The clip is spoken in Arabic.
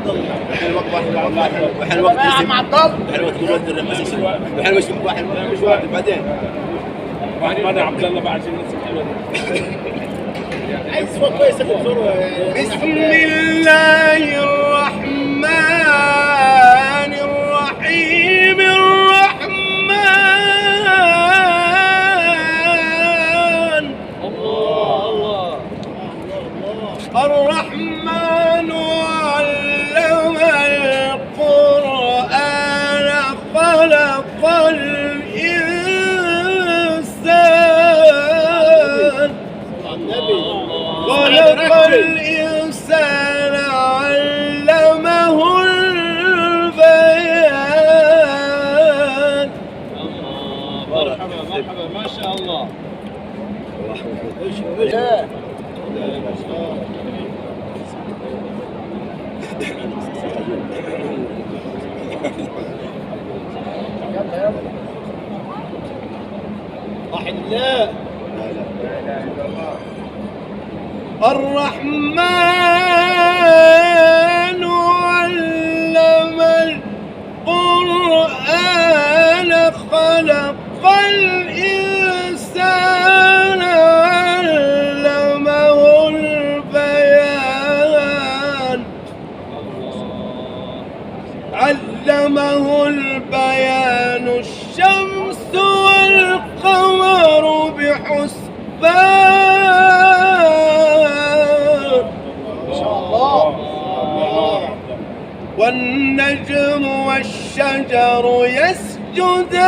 وحين وقت يا عم عبد الله، وحين وقت تقول ودر لما يسوي، وحين مش وقت بعدين. واحد عبد الله بعد الناس حلوه. عايز صوت كويس بسم الله الرحمن الرحيم. الرحمن علم القرآن خلق الإنسان علمه البيان. مرحبا ما شاء الله. واحد الله. الرحمن علم القرآن خلق الإنسان علمه البيان. علمه البيان الشمس والقمر بحسبان. ما شاء الله. والنجم والشجر يسجدان.